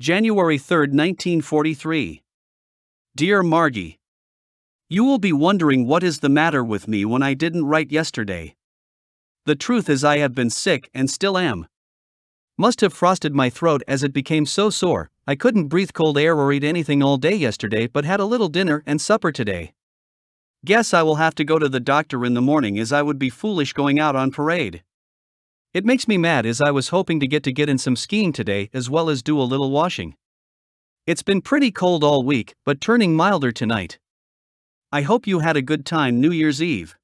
January 3, 1943. Dear Margie, you will be wondering what is the matter with me when I didn't write yesterday. The truth is I have been sick and still am. Must have frosted my throat as it became so sore. I couldn't breathe cold air or eat anything all day yesterday, but had a little dinner and supper today. Guess I will have to go to the doctor in the morning, as I would be foolish going out on parade. It makes me mad as I was hoping to get in some skiing today as well as do a little washing. It's been pretty cold all week, but turning milder tonight. I hope you had a good time New Year's Eve.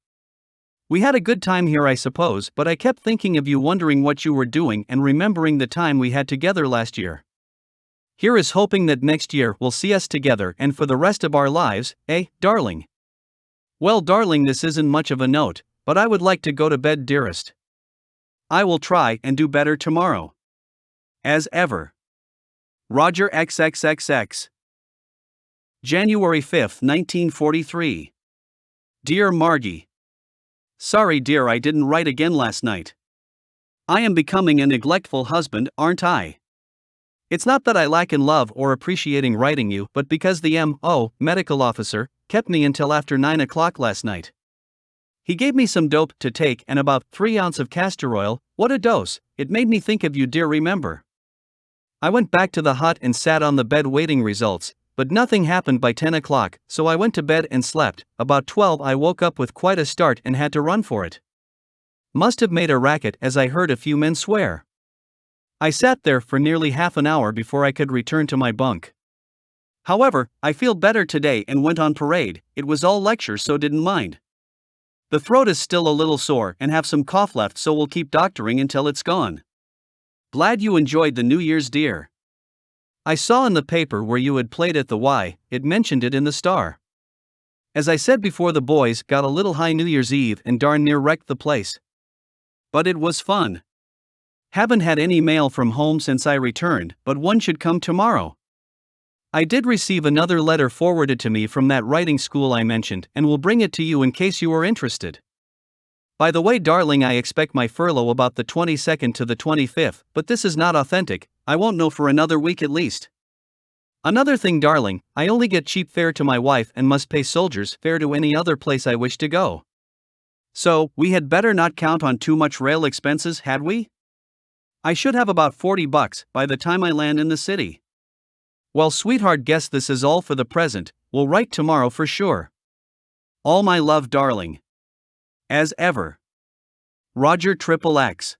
We had a good time here, I suppose, but I kept thinking of you, wondering what you were doing and remembering the time we had together last year. Here is hoping that next year will see us together and for the rest of our lives, eh, darling? Well, darling, this isn't much of a note, but I would like to go to bed, dearest. I will try and do better tomorrow. As ever. Roger XXXX. January 5, 1943. Dear Margie. Sorry, dear, I didn't write again last night. I am becoming a neglectful husband, aren't I? It's not that I lack in love or appreciating writing you, but because the medical officer kept me until after 9 o'clock last night. He gave me some dope to take and about 3 ounces of castor oil. What a dose! It made me think of you, dear, remember? I went back to the hut and sat on the bed waiting results, but nothing happened by 10 o'clock, so I went to bed and slept. About 12 I woke up with quite a start and had to run for it. Must have made a racket as I heard a few men swear. I sat there for nearly half an hour before I could return to my bunk. However, I feel better today and went on parade. It was all lecture, so didn't mind. The throat is still a little sore and have some cough left, so we'll keep doctoring until it's gone. Glad you enjoyed the New Year's, dear. I saw in the paper where you had played at the Y, it mentioned it in the Star. As I said before, the boys got a little high New Year's Eve and darn near wrecked the place. But it was fun. Haven't had any mail from home since I returned, but one should come tomorrow. I did receive another letter forwarded to me from that writing school I mentioned, and will bring it to you in case you are interested. By the way, darling, I expect my furlough about the 22nd to the 25th, but this is not authentic. I won't know for another week at least. Another thing, darling, I only get cheap fare to my wife and must pay soldier's fare to any other place I wish to go. So, we had better not count on too much rail expenses, had we? I should have about $40 by the time I land in the city. Well, sweetheart, guess this is all for the present. We'll write tomorrow for sure. All my love, darling. As ever. Roger XXX.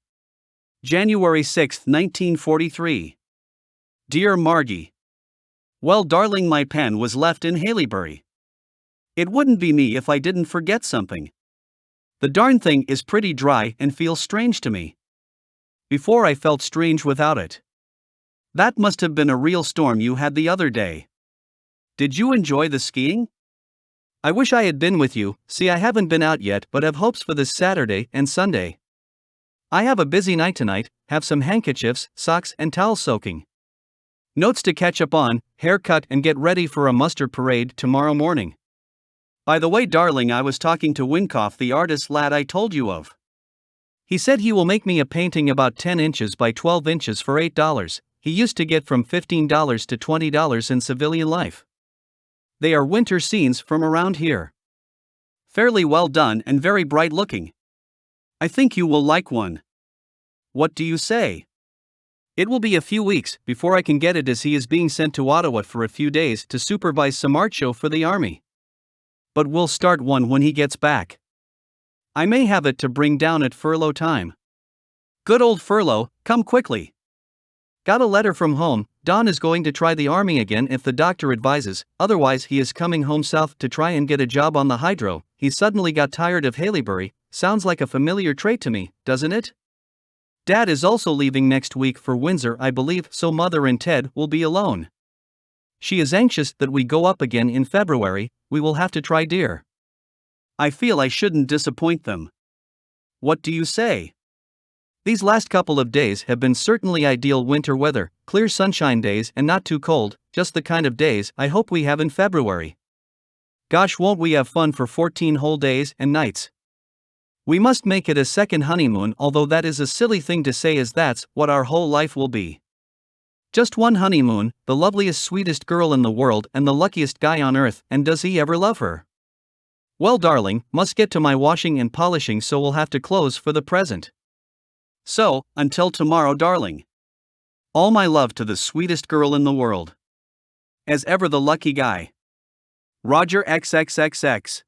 January 6, 1943. Dear Margie. Well, darling, my pen was left in Haileybury. It wouldn't be me if I didn't forget something. The darn thing is pretty dry and feels strange to me. Before I felt strange without it. That must have been a real storm you had the other day. Did you enjoy the skiing? I wish I had been with you. See, I haven't been out yet, but have hopes for this Saturday and Sunday. I have a busy night tonight, have some handkerchiefs, socks and towels soaking. Notes to catch up on, haircut and get ready for a muster parade tomorrow morning. By the way, darling, I was talking to Winkoff, the artist lad I told you of. He said he will make me a painting about 10 inches by 12 inches for $8. He used to get from $15 to $20 in civilian life. They are winter scenes from around here. Fairly well done and very bright looking. I think you will like one. What do you say? It will be a few weeks before I can get it, as he is being sent to Ottawa for a few days to supervise some art show for the army. But we'll start one when he gets back. I may have it to bring down at furlough time. Good old furlough, come quickly. Got a letter from home. Don is going to try the army again if the doctor advises, otherwise he is coming home south to try and get a job on the hydro. He suddenly got tired of Haileybury. Sounds like a familiar trait to me, doesn't it? Dad is also leaving next week for Windsor, I believe, so Mother and Ted will be alone. She is anxious that we go up again in February. We will have to try, dear. I feel I shouldn't disappoint them. What do you say? These last couple of days have been certainly ideal winter weather, clear sunshine days and not too cold, just the kind of days I hope we have in February. Gosh, won't we have fun for 14 whole days and nights? We must make it a second honeymoon, although that is a silly thing to say, as that's what our whole life will be. Just one honeymoon, the loveliest, sweetest girl in the world, and the luckiest guy on earth, and does he ever love her? Well, darling, must get to my washing and polishing, so we'll have to close for the present. So, until tomorrow, darling. All my love to the sweetest girl in the world. As ever, the lucky guy. Roger XXXX.